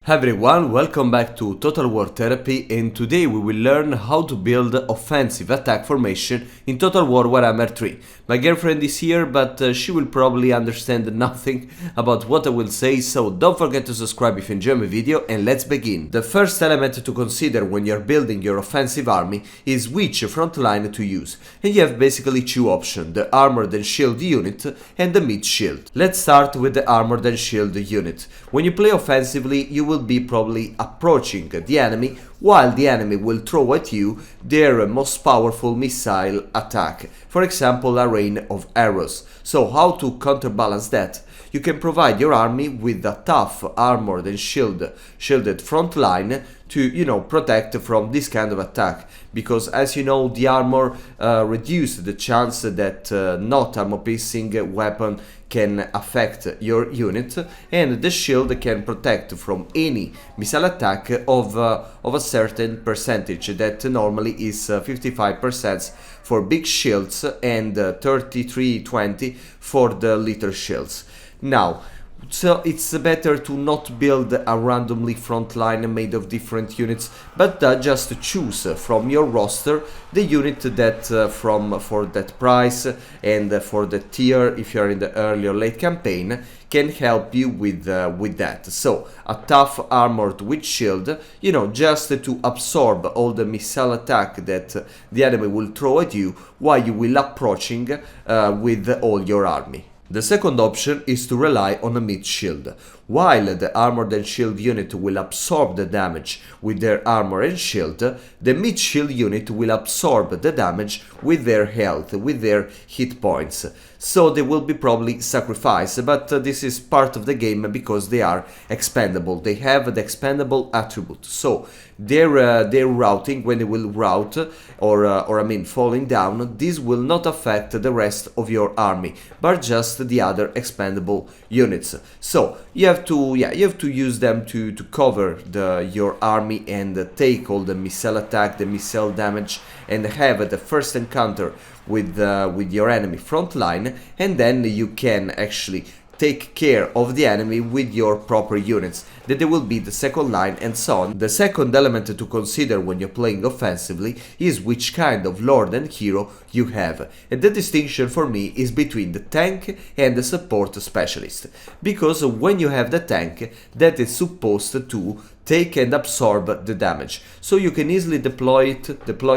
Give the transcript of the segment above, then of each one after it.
Hi everyone, welcome back to Total War Therapy, and today we will learn how to build offensive attack formation in Total War Warhammer 3. My girlfriend is here, but she will probably understand nothing about what I will say, so don't forget to subscribe if you enjoy my video, and let's begin. The first element to consider when you're building your offensive army is which front line to use, and you have basically two options, the armored and shield unit and the mid shield. Let's start with the armored and shield unit. When you play offensively, you will be probably approaching the enemy while the enemy will throw at you their most powerful missile attack, for example a rain of arrows. So how to counterbalance that? You can provide your army with a tough armored and shielded front line to, protect from this kind of attack, because as you know, the armor reduces the chance that not armor piercing weapon can affect your unit, and the shield can protect from any missile attack of a certain percentage that normally is 55% for big shields and 33-20 for the little shields. Now, so it's better to not build a randomly front line made of different units, but just choose from your roster the unit that for that price and for the tier, if you're in the early or late campaign, can help you with that. So a tough armored with shield, just to absorb all the missile attack that the enemy will throw at you while you will approaching with all your army. The second option is to rely on a mid shield. While the armored and shield unit will absorb the damage with their armor and shield, the mid shield unit will absorb the damage with their health, with their hit points. So they will be probably sacrificed, but this is part of the game because they are expendable. They have the expendable attribute. So their routing, when they will route or falling down, this will not affect the rest of your army, but just the other expendable units. So you have to use them to cover your army and take all the missile attack, the missile damage, and have the first encounter with your enemy front line, and then you can actually take care of the enemy with your proper units, that they will be the second line and so on. The second element to consider when you're playing offensively is which kind of lord and hero you have, and the distinction for me is between the tank and the support specialist, because when you have the tank, that is supposed to take and absorb the damage, so you can easily deploy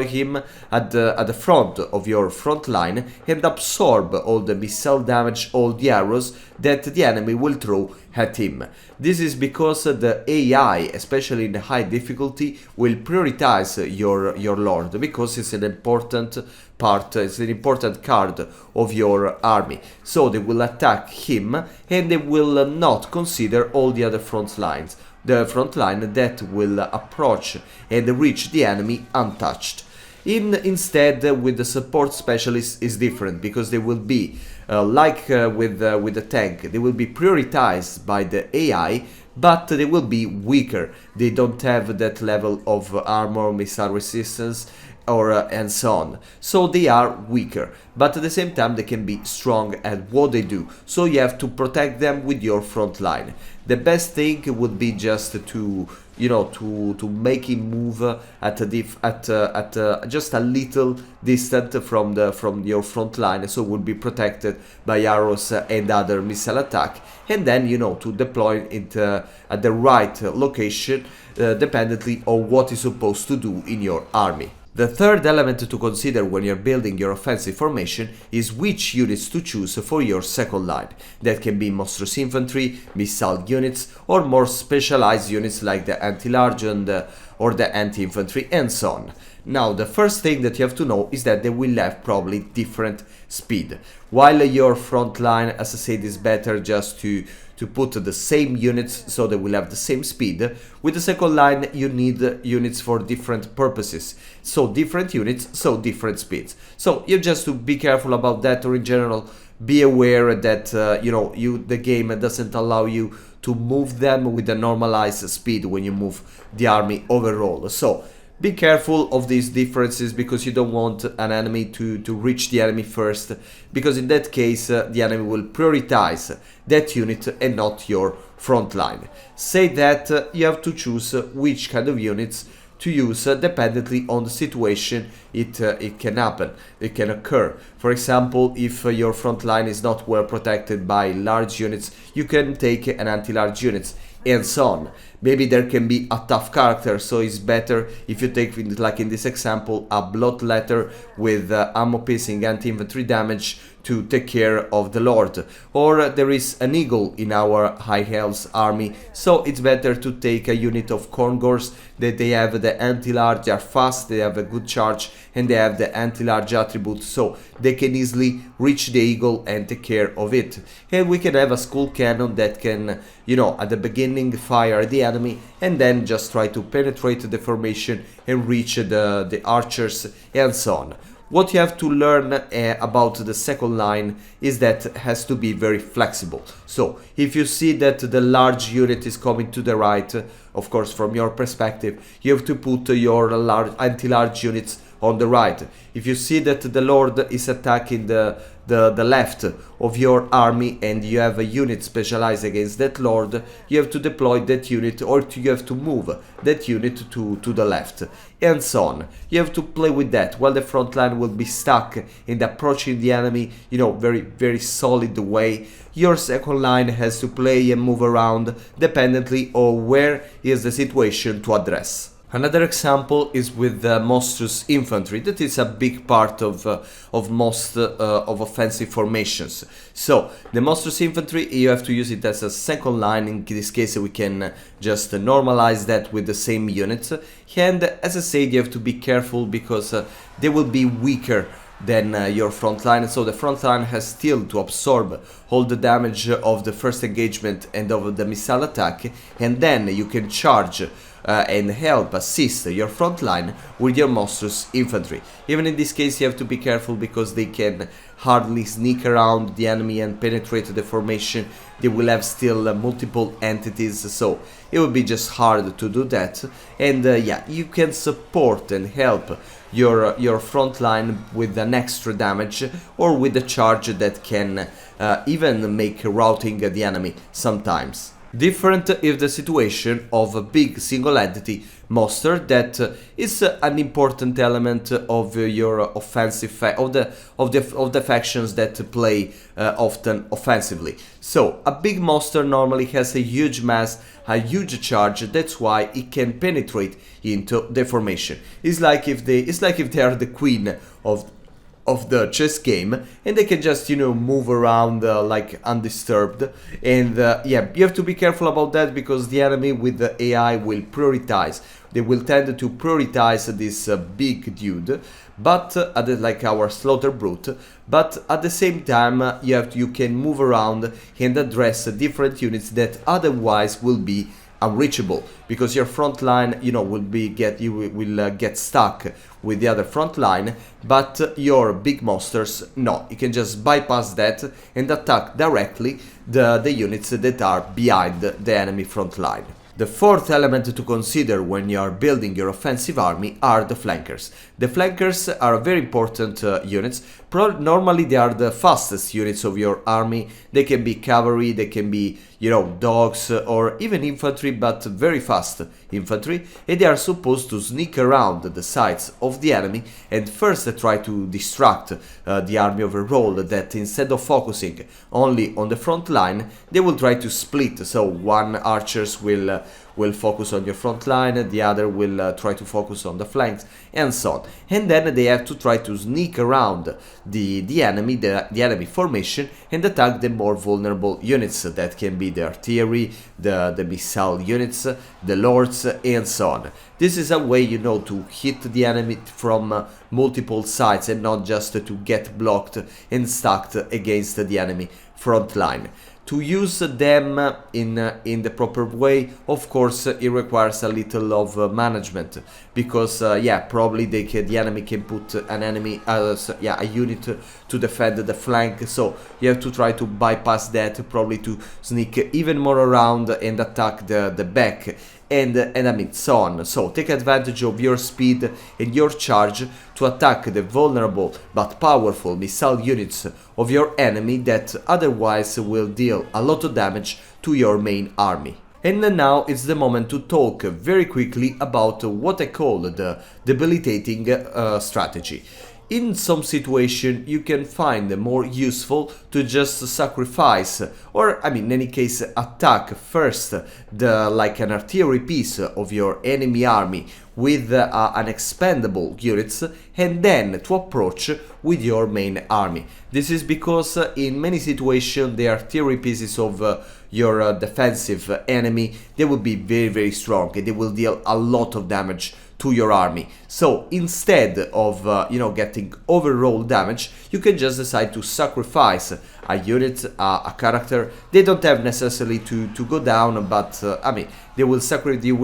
him at the front of your front line and absorb all the missile damage, all the arrows that the enemy will throw at him. This is because the AI, especially in high difficulty, will prioritize your lord, because it's an important part, it's an important card of your army. So they will attack him and they will not consider all the other front lines, the front line that will approach and reach the enemy untouched. Instead, with the support specialist is different, because they will be with the tank, they will be prioritized by the AI, but they will be weaker. They don't have that level of armor, missile resistance, or and so on. So they are weaker, but at the same time they can be strong at what they do. So you have to protect them with your front line. The best thing would be just to make him move at just a little distant from your front line, so would be protected by arrows and other missile attack, and then to deploy it at the right location, dependently on what is supposed to do in your army. The third element to consider when you're building your offensive formation is which units to choose for your second line. That can be Monstrous Infantry, missile units, or more specialized units like the anti-large or the anti-infantry and so on. Now, the first thing that you have to know is that they will have probably different speed. While your front line, as I said, is better just to put the same units so they will have the same speed, with the second line you need units for different purposes. So different units, so different speeds. So you just to be careful about that, or in general be aware that the game doesn't allow you to move them with a normalized speed when you move the army overall. So Be careful of these differences because you don't want an enemy to reach the enemy first, because in that case the enemy will prioritize that unit and not your front line. Say that you have to choose which kind of units to use dependently on the situation it can happen, it can occur. For example, if your front line is not well protected by large units, you can take an anti-large units and so on. Maybe there can be a tough character, so it's better if you take, like in this example, a bloodletter with ammo piercing anti-infantry damage to take care of the Lord. Or there is an eagle in our High Elves army, so it's better to take a unit of Corngors that they have the anti-large, they are fast, they have a good charge, and they have the anti-large attribute, so they can easily reach the eagle and take care of it. And we can have a skull cannon that can, you know, at the beginning fire the enemy and then just try to penetrate the formation and reach the archers and so on. What you have to learn about the second line is that it has to be very flexible. So if you see that the large unit is coming to the right, of course from your perspective, you have to put your anti-large units on the right. If you see that the Lord is attacking the left of your army and you have a unit specialized against that Lord, you have to deploy that unit, or you have to move that unit to the left, and so on. You have to play with that while the front line will be stuck in approaching the enemy, you know, very solid way. Your second line has to play and move around dependently on where is the situation to address. Another example is with the Monstrous Infantry. That is a big part of most of offensive formations. So the Monstrous Infantry, you have to use it as a second line. In this case we can just normalize that with the same units. And as I said, you have to be careful because they will be weaker than your front line, so the front line has still to absorb all the damage of the first engagement and of the missile attack, and then you can charge and help assist your front line with your Monstrous Infantry. Even in this case you have to be careful because they can hardly sneak around the enemy and penetrate the formation. They will have still multiple entities, so it will be just hard to do that. And yeah, you can support and help your front line with an extra damage or with a charge that can even make routing the enemy sometimes. Different is the situation of a big single entity monster that is an important element of your offensive of the factions that play often offensively. So a big monster normally has a huge mass, a huge charge. That's why it can penetrate into the formation. It's like if they are the queen of the chess game and they can just, you know, move around like undisturbed. And yeah, you have to be careful about that because the enemy with the AI will prioritize. They will tend to prioritize this big dude, but like our slaughter brute. But at the same time, you can move around and address different units that otherwise will be unreachable because your front line, you know, will get stuck with the other front line, but your big monsters, no, you can just bypass that and attack directly the units that are behind the enemy front line. The fourth element to consider when you are building your offensive army are the flankers. The flankers are very important units. Normally they are the fastest units of your army. They can be cavalry, they can be, you know, dogs or even infantry, but very fast infantry, and they are supposed to sneak around the sides of the enemy and first try to distract the army overall, that instead of focusing only on the front line, they will try to split. So one archers will focus on your front line, the other will try to focus on the flanks, and so on. And then they have to try to sneak around the enemy formation and attack the more vulnerable units. That can be the artillery, the missile units, the lords, and so on. This is a way, you know, to hit the enemy from multiple sides and not just to get blocked and stuck against the enemy front line. To use them in the proper way, of course, it requires a little of management, because yeah, probably the enemy can put a unit to defend the flank, so you have to try to bypass that, probably to sneak even more around and attack the back and I mean so on. So take advantage of your speed and your charge to attack the vulnerable but powerful missile units of your enemy that otherwise will deal a lot of damage to your main army. And now it's the moment to talk very quickly about what I call the debilitating strategy. In some situation you can find more useful to just sacrifice, or I mean in any case attack first like an artillery piece of your enemy army with an expendable units, and then to approach with your main army. This is because in many situations the artillery pieces of your defensive enemy, they will be very strong and they will deal a lot of damage to your army. So instead of getting overall damage, you can just decide to sacrifice a unit, a character. They don't have necessarily to go down, but I mean you will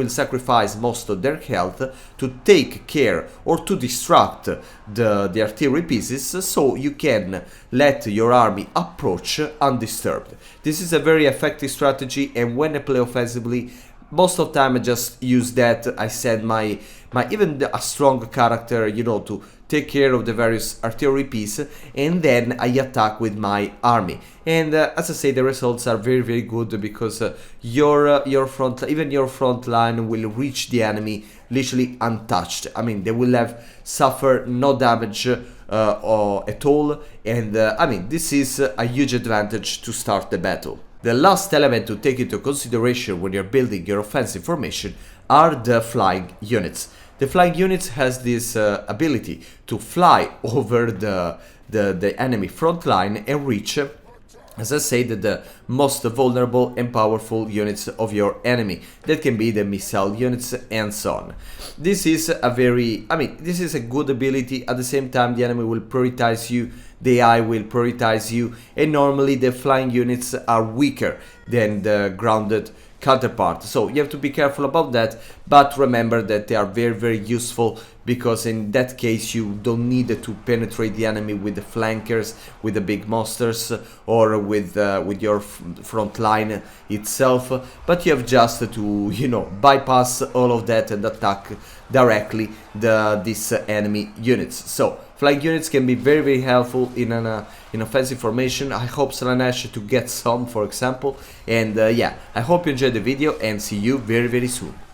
sacrifice most of their health to take care or to distract the artillery pieces, so you can let your army approach undisturbed. This is a very effective strategy, and when I play offensively, most of the time I just use that. I send my even a strong character, to take care of the various artillery piece, and then I attack with my army. And as I say, the results are very good, because your front line will reach the enemy literally untouched. I mean, they will have suffered no damage at all, and I mean, this is a huge advantage to start the battle. The last element to take into consideration when you're building your offensive formation are the flying units. The flying units has this ability to fly over the enemy front line and reach, as I said, the most vulnerable and powerful units of your enemy. That can be the missile units and so on. This is this is a good ability. At the same time, the enemy will prioritize you, the AI will prioritize you, and normally the flying units are weaker than the grounded counterpart. So you have to be careful about that, but remember that they are very useful, because in that case you don't need to penetrate the enemy with the flankers, with the big monsters, or with your front line itself, but you have just to bypass all of that and attack directly these enemy units. So flying units can be very helpful in an offensive formation. I hope Slanesh to get some, for example, and yeah, I hope you enjoyed the video, and see you very soon.